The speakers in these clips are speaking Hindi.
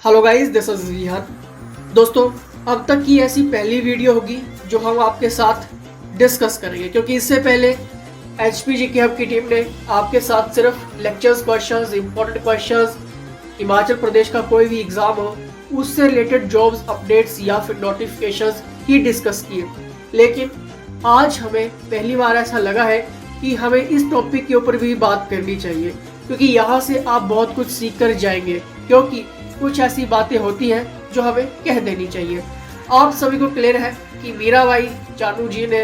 Hello guys, this is Rihan. दोस्तों, अब तक की ऐसी पहली वीडियो होगी जो हम आपके साथ डिस्कस करेंगे, क्योंकि इससे पहले एचपीजी की हब की टीम ने आपके साथ सिर्फ lectures, questions, important questions, Himachal Pradesh का कोई भी एग्जाम हो उससे रिलेटेड जॉब्स अपडेट्स या फिर नोटिफिकेशंस ही डिस्कस किए। लेकिन आज हमें पहली बार ऐसा लगा है कि हमें इस टॉपिक के ऊपर भी बात करनी चाहिए, क्योंकि यहाँ से आप बहुत कुछ सीख कर जाएंगे, क्योंकि कुछ ऐसी बातें होती हैं जो हमें कह देनी चाहिए। आप सभी को क्लियर है कि मीराबाई चानू जी ने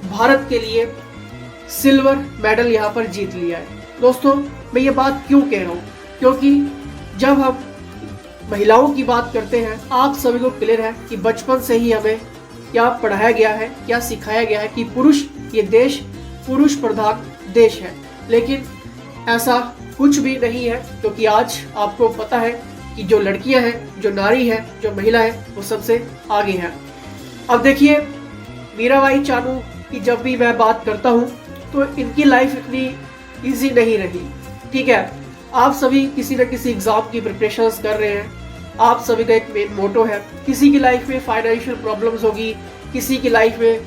भारत के लिए सिल्वर मेडल यहाँ पर जीत लिया है। दोस्तों, मैं ये बात क्यों कह रहा हूँ, क्योंकि जब हम महिलाओं की बात करते हैं, आप सभी को क्लियर है कि बचपन से ही हमें क्या पढ़ाया गया है, क्या सिखाया गया है कि पुरुष, ये देश पुरुष प्रधान देश है। लेकिन ऐसा कुछ भी नहीं है, क्योंकि आज आपको पता है कि जो लड़कियां हैं, जो नारी है, जो महिला है, वो सबसे आगे है। अब देखिए, मीराबाई चानू की जब भी मैं बात करता हूँ तो इनकी लाइफ इतनी इजी नहीं रही। ठीक है, आप सभी किसी न किसी एग्जाम की प्रिपरेशंस कर रहे हैं। आप सभी का एक मेन मोटो है, किसी की लाइफ में फाइनेंशियल प्रॉब्लम्स होगी, किसी की लाइफ में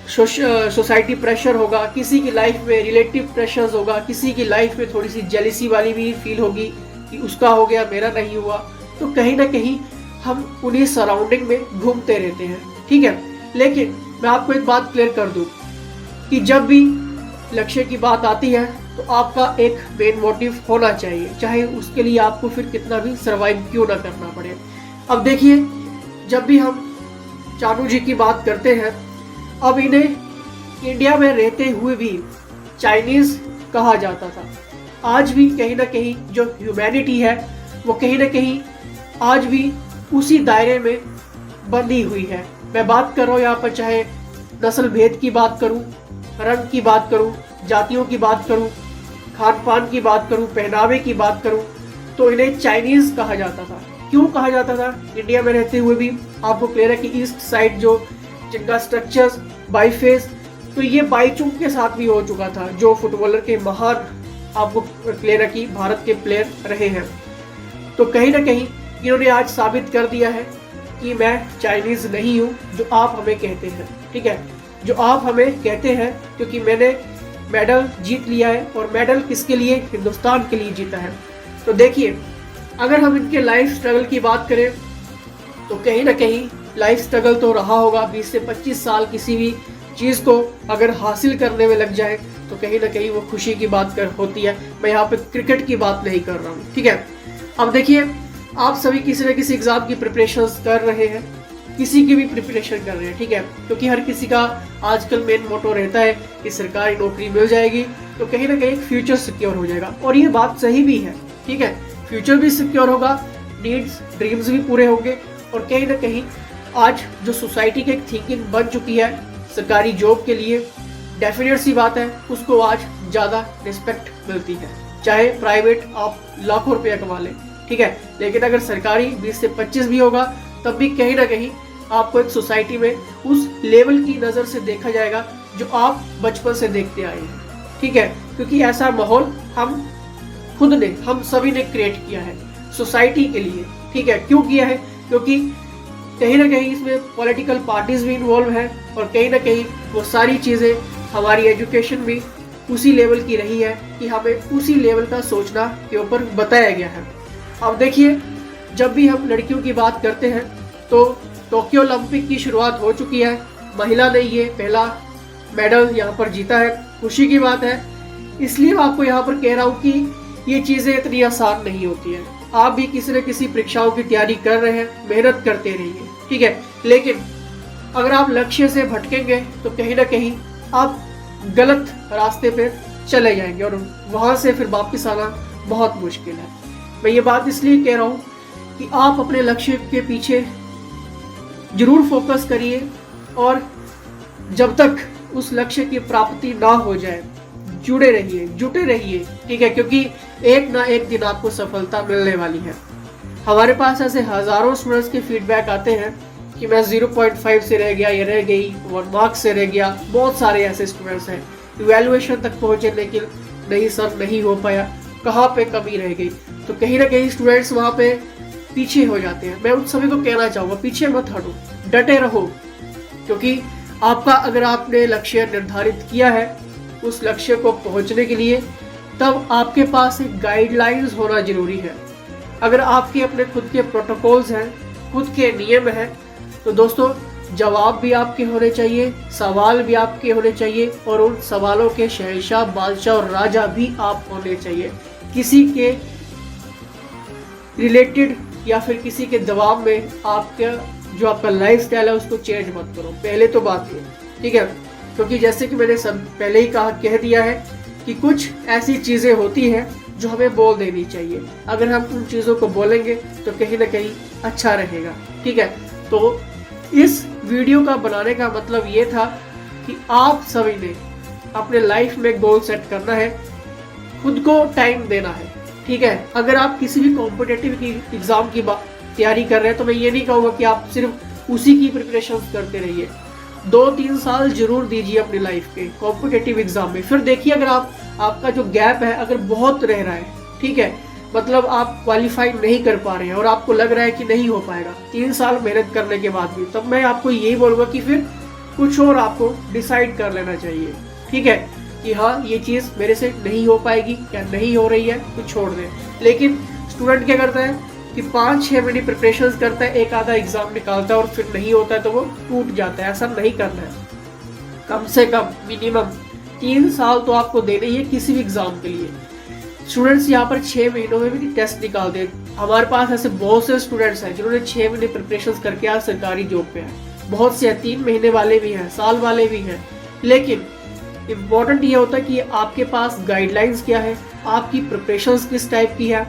सोसाइटी प्रेशर होगा, किसी की लाइफ में रिलेटिव प्रेशर्स होगा, किसी की लाइफ में थोड़ी सी जेलिसी वाली भी फील होगी कि उसका हो गया, मेरा नहीं हुआ। तो कहीं ना कहीं हम उन्हीं सराउंडिंग में घूमते रहते हैं। ठीक है, लेकिन मैं आपको एक बात क्लियर कर दूं कि जब भी लक्ष्य की बात आती है तो आपका एक मेन मोटिव होना चाहिए, चाहे उसके लिए आपको फिर कितना भी सरवाइव क्यों ना करना पड़े। अब देखिए, जब भी हम चानू जी की बात करते हैं, अब इन्हें इंडिया में रहते हुए भी चाइनीज कहा जाता था। आज भी कहीं ना कहीं जो ह्यूमैनिटी है वो कहीं ना कहीं आज भी उसी दायरे में बंधी हुई है। मैं बात कर रहा हूँ यहाँ पर, चाहे नस्ल भेद की बात करूँ, रंग की बात करूँ, जातियों की बात करूँ, खान पान की बात करूँ, पहनावे की बात करूँ, तो इन्हें चाइनीज कहा जाता था। क्यों कहा जाता था? इंडिया में रहते हुए भी आपको क्लियर है कि ईस्ट साइड जो जिनका स्ट्रक्चर्स बाईफेस, तो ये बाईचुंग के साथ भी हो चुका था, जो फुटबॉलर के महान आपको क्लियर है कि भारत के प्लेयर रहे हैं। तो कहीं ना कहीं इन्होंने आज साबित कर दिया है कि मैं चाइनीज नहीं हूँ जो आप हमें कहते हैं। ठीक है, जो आप हमें कहते हैं, क्योंकि मैंने मेडल जीत लिया है, और मेडल किसके लिए? हिंदुस्तान के लिए जीता है। तो देखिए, अगर हम इनके लाइफ स्ट्रगल की बात करें तो कहीं ना कहीं लाइफ स्ट्रगल तो रहा होगा। 20 से 25 साल किसी भी चीज़ को अगर हासिल करने में लग जाए तो कहीं ना कहीं वो खुशी की बात होती है। मैं यहाँ पे क्रिकेट की बात नहीं कर रहा हूँ। ठीक है, अब देखिए, आप सभी किसी न किसी एग्जाम की प्रिपरेशंस कर रहे हैं, किसी की भी प्रिपरेशन कर रहे हैं। ठीक है, क्योंकि हर किसी का आजकल मेन मोटो रहता है कि सरकारी नौकरी मिल जाएगी तो कहीं ना कहीं फ्यूचर सिक्योर हो जाएगा, और ये बात सही भी है। ठीक है, फ्यूचर भी सिक्योर होगा, नीड्स, ड्रीम्स भी पूरे होंगे, और कहीं ना कहीं आज जो सोसाइटी की एक थिंकिंग बन चुकी है सरकारी जॉब के लिए, डेफिनेट सी बात है, उसको आज ज़्यादा रिस्पेक्ट मिलती है। चाहे प्राइवेट आप लाखों रुपया कमा लें, ठीक है, लेकिन अगर सरकारी 20 से 25 भी होगा तब भी कहीं ना कहीं आपको एक सोसाइटी में उस लेवल की नज़र से देखा जाएगा जो आप बचपन से देखते आए हैं। ठीक है, क्योंकि ऐसा माहौल हम खुद ने, हम सभी ने क्रिएट किया है सोसाइटी के लिए। ठीक है, क्यों किया है? क्योंकि कहीं ना कहीं इसमें पॉलिटिकल पार्टीज भी इन्वॉल्व हैं, और कहीं ना कहीं वो सारी चीज़ें, हमारी एजुकेशन भी उसी लेवल की रही है कि हमें उसी लेवल का सोचना के ऊपर बताया गया है। अब देखिए, जब भी हम लड़कियों की बात करते हैं तो टोक्यो ओलंपिक की शुरुआत हो चुकी है, महिला ने ये पहला मेडल यहाँ पर जीता है, खुशी की बात है। इसलिए मैं आपको यहाँ पर कह रहा हूँ कि ये चीज़ें इतनी आसान नहीं होती हैं। आप भी किसी न किसी परीक्षाओं की तैयारी कर रहे हैं, मेहनत करते रहिए। ठीक है, लेकिन अगर आप लक्ष्य से भटकेंगे तो कहीं ना कहीं आप गलत रास्ते पे चले जाएंगे, और वहाँ से फिर वापस आना बहुत मुश्किल है। मैं ये बात इसलिए कह रहा हूँ कि आप अपने लक्ष्य के पीछे जरूर फोकस करिए, और जब तक उस लक्ष्य की प्राप्ति ना हो जाए जुटे रहिए। ठीक है, क्योंकि एक ना एक दिन आपको सफलता मिलने वाली है। हमारे पास ऐसे हजारों स्टूडेंट्स के फीडबैक आते हैं कि मैं 0.5 से रह गया, या रह गई 1 मार्क्स से रह गया। बहुत सारे ऐसे स्टूडेंट्स हैं, इवैल्यूएशन तक पहुंचे लेकिन नहीं सर, नहीं हो पाया, कहाँ पे कमी रह गई। तो कहीं ना कहीं स्टूडेंट्स वहाँ पे पीछे हो जाते हैं। मैं उन सभी को कहना चाहूँगा, पीछे मत हटो, डटे रहो, क्योंकि आपका अगर आपने लक्ष्य निर्धारित किया है, उस लक्ष्य को पहुंचने के लिए तब आपके पास एक गाइडलाइंस होना जरूरी है। अगर आपके अपने खुद के प्रोटोकॉल्स हैं, खुद के नियम हैं, तो दोस्तों जवाब भी आपके होने चाहिए, सवाल भी आपके होने चाहिए, और उन सवालों के शहंशाह, बादशाह और राजा भी आप होने चाहिए। किसी के रिलेटेड या फिर किसी के दबाव में आपका जो आपका लाइफ स्टाइल है उसको चेंज मत करो, पहले तो बात ये, ठीक है। क्योंकि जैसे कि मैंने सब पहले ही कह दिया है कि कुछ ऐसी चीज़ें होती हैं जो हमें बोल देनी चाहिए। अगर हम उन चीज़ों को बोलेंगे तो कहीं ना कहीं अच्छा रहेगा, ठीक है। तो इस वीडियो का बनाने का मतलब ये था कि आप सभी ने अपने लाइफ में गोल सेट करना है, खुद को टाइम देना है, ठीक है। अगर आप किसी भी कॉम्पिटिटिव की एग्ज़ाम की तैयारी कर रहे हैं तो मैं ये नहीं कहूँगा कि आप सिर्फ उसी की प्रिपरेशन करते रहिए। 2-3 साल जरूर दीजिए अपनी लाइफ के कॉम्पिटिटिव एग्जाम में, फिर देखिए अगर आपका जो गैप है अगर बहुत रह रहा है, ठीक है, मतलब आप क्वालिफाई नहीं कर पा रहे हैं और आपको लग रहा है कि नहीं हो पाएगा 3 साल मेहनत करने के बाद भी, तब मैं आपको यही बोलूँगा कि फिर कुछ और आपको डिसाइड कर लेना चाहिए, ठीक है, कि हाँ ये चीज़ मेरे से नहीं हो पाएगी या नहीं हो रही है तो छोड़ दें। लेकिन स्टूडेंट क्या करता है कि 5-6 महीने प्रिपरेशन करता है, एक आधा एग्जाम निकालता है और फिर नहीं होता है तो वो टूट जाता है। ऐसा नहीं करना है। कम से कम मिनिमम 3 साल तो आपको देने ही है किसी भी एग्जाम के लिए। स्टूडेंट्स यहाँ पर 6 महीनों में भी टेस्ट निकालते हैं। हमारे पास ऐसे बहुत से स्टूडेंट्स हैं जिन्होंने 6 महीने प्रिपरेशन करके आज सरकारी जॉब पे हैं। बहुत से 3 महीने वाले भी हैं, साल वाले भी हैं। लेकिन इम्पोर्टेंट ये होता है कि आपके पास गाइडलाइंस क्या है, आपकी प्रिपरेशन किस टाइप की है,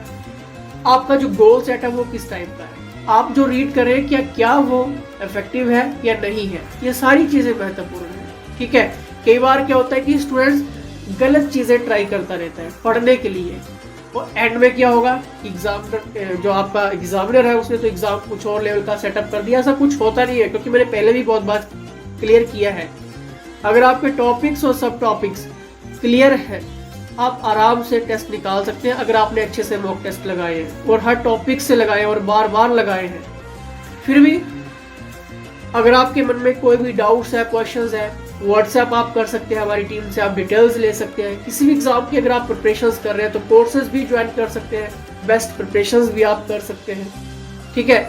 आपका जो गोल सेट है वो किस टाइप का है, आप जो रीड कर रहे हैं क्या वो इफेक्टिव है या नहीं है। ये सारी चीज़ें महत्वपूर्ण है, ठीक है। कई बार क्या होता है कि स्टूडेंट्स गलत चीज़ें ट्राई करता रहता है पढ़ने के लिए, और एंड में क्या होगा, एग्जामिनर जो आपका एग्जामिनर है उसने तो एग्जाम कुछ और लेवल का सेटअप कर दिया। ऐसा कुछ होता नहीं है, क्योंकि मैंने पहले भी बहुत बात क्लियर किया है। अगर आपके टॉपिक्स और सब टॉपिक्स क्लियर है, आप आराम से टेस्ट निकाल सकते हैं अगर आपने अच्छे से मॉक टेस्ट लगाए हैं और हर टॉपिक से लगाए और बार बार लगाए हैं। फिर भी अगर आपके मन में कोई भी डाउट्स है, क्वेश्चंस है, व्हाट्सएप आप कर सकते हैं हमारी टीम से, आप डिटेल्स ले सकते हैं। किसी भी एग्जाम की अगर आप प्रिपरेशंस कर रहे हैं तो कोर्सेज भी ज्वाइन कर सकते हैं, बेस्ट प्रिपरेशंस भी आप कर सकते हैं, ठीक है।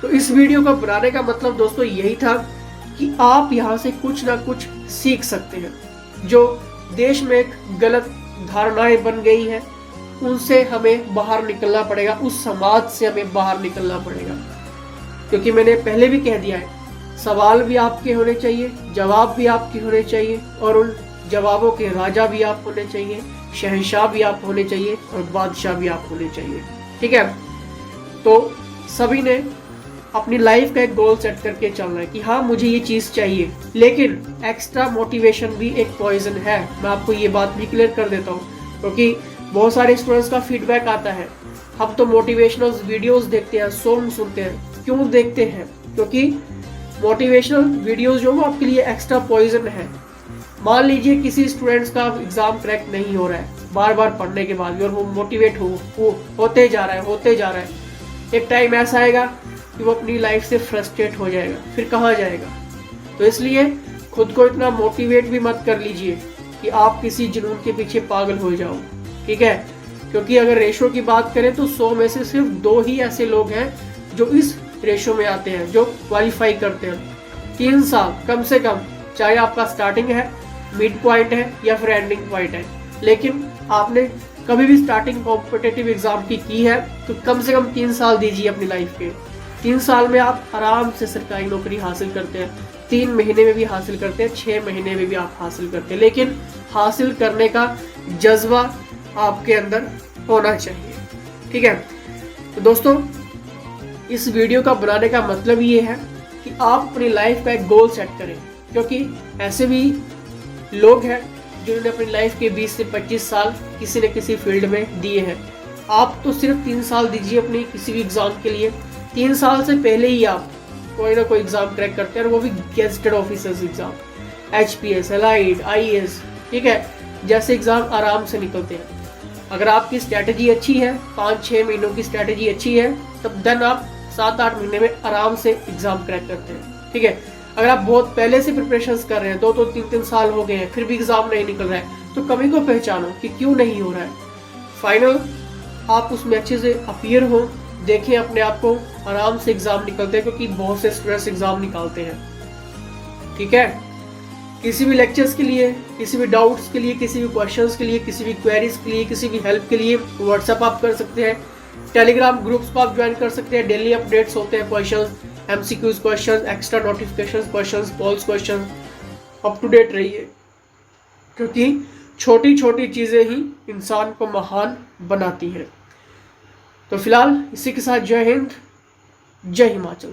तो इस वीडियो को बनाने का मतलब दोस्तों यही था कि आप यहाँ से कुछ ना कुछ सीख सकते हैं। जो देश में एक गलत धारणाएं बन गई हैं उनसे हमें बाहर निकलना पड़ेगा, उस समाज से हमें बाहर निकलना पड़ेगा। क्योंकि मैंने पहले भी कह दिया है, सवाल भी आपके होने चाहिए, जवाब भी आपके होने चाहिए, और उन जवाबों के राजा भी आप होने चाहिए, शहंशाह भी आप होने चाहिए और बादशाह भी आप होने चाहिए, ठीक है। तो सभी ने अपनी लाइफ का एक गोल सेट करके चलना है कि हाँ मुझे ये चीज़ चाहिए। लेकिन एक्स्ट्रा मोटिवेशन भी एक पॉइजन है, मैं आपको ये बात भी क्लियर कर देता हूँ। क्योंकि बहुत सारे स्टूडेंट्स का फीडबैक आता है, हम तो मोटिवेशनल वीडियोस देखते हैं, सॉन्ग सुनते हैं। क्यों देखते हैं? क्योंकि मोटिवेशनल वीडियोस जो वो आपके लिए एक्स्ट्रा पॉइजन है। मान लीजिए किसी स्टूडेंट्स का एग्जाम क्रैक नहीं हो रहा है बार बार पढ़ने के बाद भी, और वो मोटिवेट होते जा रहा है, एक टाइम ऐसा आएगा कि वो अपनी लाइफ से फ्रस्ट्रेट हो जाएगा, फिर कहाँ जाएगा। तो इसलिए खुद को इतना मोटिवेट भी मत कर लीजिए कि आप किसी जुनून के पीछे पागल हो जाओ, ठीक है। क्योंकि अगर रेशो की बात करें तो 100 में से सिर्फ 2 ही ऐसे लोग हैं जो इस रेशो में आते हैं, जो क्वालिफाई करते हैं। 3 साल कम से कम, चाहे आपका स्टार्टिंग है, मिड पॉइंट है या फिर एंडिंग पॉइंट है, लेकिन आपने कभी भी स्टार्टिंग कॉम्पिटिटिव एग्जाम की है तो कम से कम 3 साल दीजिए अपनी लाइफ के। 3 साल में आप आराम से सरकारी नौकरी हासिल करते हैं, 3 महीने में भी हासिल करते हैं, 6 महीने में भी आप हासिल करते हैं। लेकिन हासिल करने का जज्बा आपके अंदर होना चाहिए, ठीक है। तो दोस्तों इस वीडियो का बनाने का मतलब ये है कि आप अपनी लाइफ का एक गोल सेट करें, क्योंकि ऐसे भी लोग हैं जिन्होंने अपनी लाइफ के 20 से 25 साल किसी न किसी फील्ड में दिए हैं। आप तो सिर्फ 3 साल दीजिए अपनी किसी भी एग्जाम के लिए। 3 साल से पहले ही आप कोई ना कोई एग्जाम क्रैक करते हैं, और वो भी gazetted officers exam, HPS, allied, IAS, ठीक है, जैसे एग्जाम आराम से निकलते हैं। अगर आपकी स्ट्रैटेजी अच्छी है, 5-6 महीनों की स्ट्रैटेजी अच्छी है, तब देन आप 7-8 महीने में आराम से एग्जाम क्रैक करते हैं। ठीक है, अगर आप बहुत पहले से प्रिपरेशंस कर रहे हैं, 2-2 3-3 साल हो गए हैं, फिर भी एग्जाम नहीं निकल रहा है, तो कमी को पहचानो कि क्यों नहीं हो रहा है। फाइनल आप उसमें अच्छे से अपीयर हो, देखें अपने आप को, आराम से एग्जाम निकलते हैं, क्योंकि बहुत से स्टूडेंट्स एग्जाम निकालते हैं। ठीक है, किसी भी लेक्चर्स के लिए, किसी भी डाउट्स के लिए, किसी भी क्वेश्चंस के लिए, किसी भी क्वेरीज के लिए, किसी भी हेल्प के लिए व्हाट्सएप आप कर सकते हैं। टेलीग्राम ग्रुप्स को आप ज्वाइन कर सकते हैं, डेली अपडेट्स होते हैं, questions, MCQs questions, extra notifications questions, polls questions, up to date रहिए, क्योंकि छोटी छोटी चीज़ें ही इंसान को महान बनाती हैं। तो फिलहाल इसी के साथ जय हिंद, जय हिमाचल।